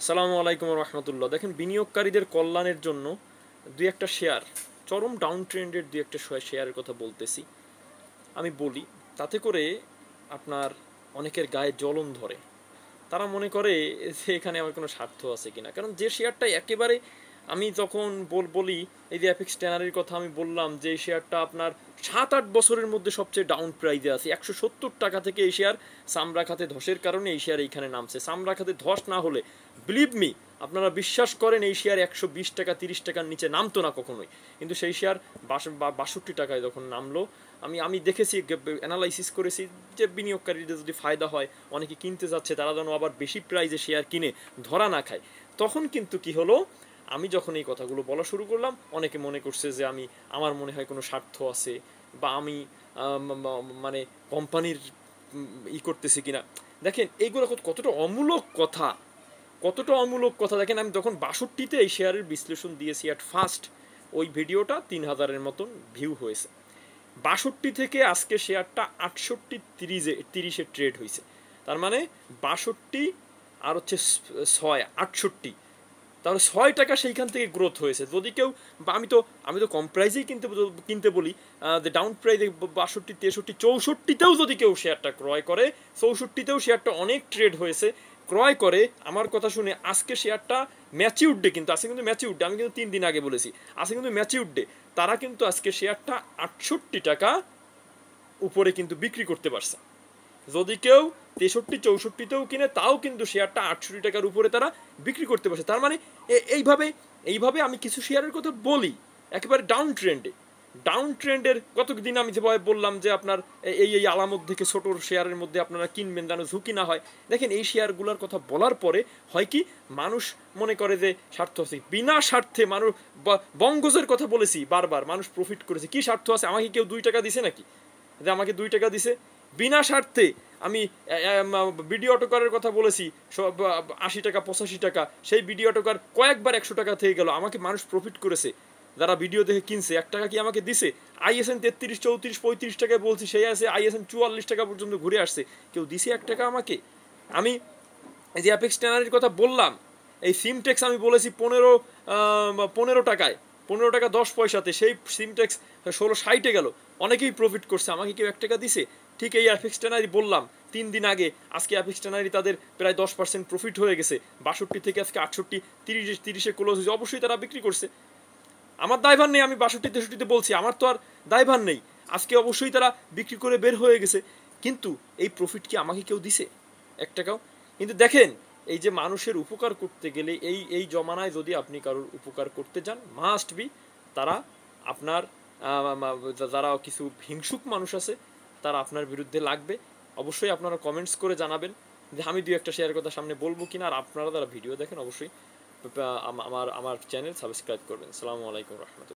আসসালামু আলাইকুম রহমতুল্লাহ। দেখেন, বিনিয়োগকারীদের কল্যাণের জন্য দুই একটা শেয়ার, চরম ডাউন ট্রেন্ডের দুই একটা শেয়ারের কথা বলতেছি। আমি বলি, তাতে করে আপনার অনেকের গায়ে জ্বলন ধরে। তারা মনে করে যে এখানে আমার কোনো স্বার্থ আছে কিনা, কারণ যে শেয়ারটা একেবারে আমি যখন বলি, এই যে অ্যাপেক্স ট্যানারির কথা আমি বললাম, যে এই শেয়ারটা আপনার 7-8 বছরের মধ্যে সবচেয়ে ডাউন প্রাইজে আছে, 170 টাকা থেকে এই শেয়ার সামরা খাতে ধসের কারণে এই শেয়ার এইখানে নামছে। সামরা খাতে ধস না হলে, বিলিভ মি, আপনারা বিশ্বাস করেন, এই শেয়ার 120 টাকা 30 টাকার নিচে নামতো না কখনোই। কিন্তু সেই শেয়ার 62 টাকায় যখন নামলো, আমি দেখেছি, অ্যানালাইসিস করেছি যে বিনিয়োগকারীদের যদি ফায়দা হয়, অনেকে কিনতে যাচ্ছে, তারা যেন আবার বেশি প্রাইজে শেয়ার কিনে ধরা না খায়। তখন কিন্তু কি হলো, আমি যখন এই কথাগুলো বলা শুরু করলাম, অনেকে মনে করছে যে আমার মনে হয় কোনো স্বার্থ আছে, বা আমি মানে কোম্পানির করতেছি কিনা। দেখেন এইগুলো কতটা অমূলক কথা, কতটা অমূলক কথা। দেখেন, আমি তখন 62-তে এই শেয়ারের বিশ্লেষণ দিয়েছি অ্যাট ফার্স্ট। ওই ভিডিওটা 3000-এর মতন ভিউ হয়েছে। 62 থেকে আজকে শেয়ারটা 68-30-এ ট্রেড হয়েছে। তার মানে 62 আর হচ্ছে 6, 68, তাহলে 6 টাকা সেইখান থেকে গ্রোথ হয়েছে। যদি কেউ, বা আমি তো কম প্রাইজেই কিনতে বলি, যে ডাউন প্রাইজে 62, 63, 64-তেও যদি কেউ শেয়ারটা ক্রয় করে, 64-তেও শেয়ারটা অনেক ট্রেড হয়েছে, ক্রয় করে, আমার কথা শুনে আজকে শেয়ারটা ম্যাচিউর ডে, কিন্তু আজকে কিন্তু ম্যাচিউর ডে, আমি কিন্তু 3 দিন আগে বলেছি, আজকে কিন্তু ম্যাচিউর ডে, তারা কিন্তু আজকে শেয়ারটা 68 টাকা উপরে কিন্তু বিক্রি করতে পারছে। যদি কেউ 63, 64-তেও কিনে, তাও কিন্তু শেয়ারটা 68 টাকার উপরে তারা বিক্রি করতে পারছে। তার মানে এইভাবে আমি কিছু শেয়ারের কথা বলি একেবারে ডাউন ট্রেন্ডের কতদিন আমি যেভাবে বললাম যে আপনার এই আলামত থেকে ছোট শেয়ারের মধ্যে আপনারা কিনবেন যেন ঝুঁকি না হয়। দেখেন, এই শেয়ারগুলোর কথা বলার পরে হয় কি, মানুষ মনে করে যে স্বার্থ আছে। বিনা স্বার্থে মানুষ, বঙ্গজের কথা বলেছি বারবার, মানুষ প্রফিট করেছে। কি স্বার্থ আছে? আমাকে কেউ 2 টাকা দিছে নাকি যে আমাকে 2 টাকা দিছে? বিনা স্বার্থে আমি ভিডিও অটোকারের কথা বলেছি, 80 টাকা 85 টাকা, সেই ভিডিও অটোকার কয়েকবার 100 টাকা থেকে গেল, আমাকে মানুষ প্রফিট করেছে। যারা ভিডিও দেখে কিনছে, 1 টাকা কি আমাকে দিছে? আইএসএন 33, 34, 35 টাকায় বলছি, সেই আছে আইএসএন 44 টাকা পর্যন্ত ঘুরে আসছে। কেউ দিছে 1 টাকা আমাকে? আমি এই যে অ্যাপেক্স ট্যানারির কথা বললাম, এই সিমটেক্স আমি বলেছি 15 টাকায়, 15 টাকা 10 পয়সাতে, সেই সিমটেক্স 1660-এ গেল, অনেকেই প্রফিট করছে, আমাকে কেউ 1 টাকা দিছে? ঠিক এই অ্যাপেক্স ট্যানারি বললাম 3 দিন আগে, আজকে অ্যাপেক্স ট্যানারি তাদের প্রায় 10% প্রফিট হয়ে গেছে। 62 থেকে আজকে 68, 30-এ ক্লোজ হয়েছে। অবশ্যই তারা বিক্রি করছে, আমার দায়ভার নেই। আমি 62, 63-তে বলছি, আমার তো আর দায়ভার নেই। আজকে অবশ্যই তারা বিক্রি করে বের হয়ে গেছে, কিন্তু এই প্রফিট কি আমাকে কেউ দিছে 1 টাকাও? কিন্তু দেখেন, এই যে মানুষের উপকার করতে গেলে, এই জমানায় যদি আপনি কারোর উপকার করতে যান, মাস্ট বি তারা আপনার, যারা কিছু হিংসুক মানুষ আছে, তারা আপনার বিরুদ্ধে লাগবে। অবশ্যই আপনারা কমেন্টস করে জানাবেন যে আমি 2-1টা শেয়ারের কথা সামনে বলবো কিনা। আর আপনারা যারা ভিডিও দেখেন, অবশ্যই আমার চ্যানেল সাবস্ক্রাইব করবেন। আসসালামু আলাইকুম রহমতুল্লাহ।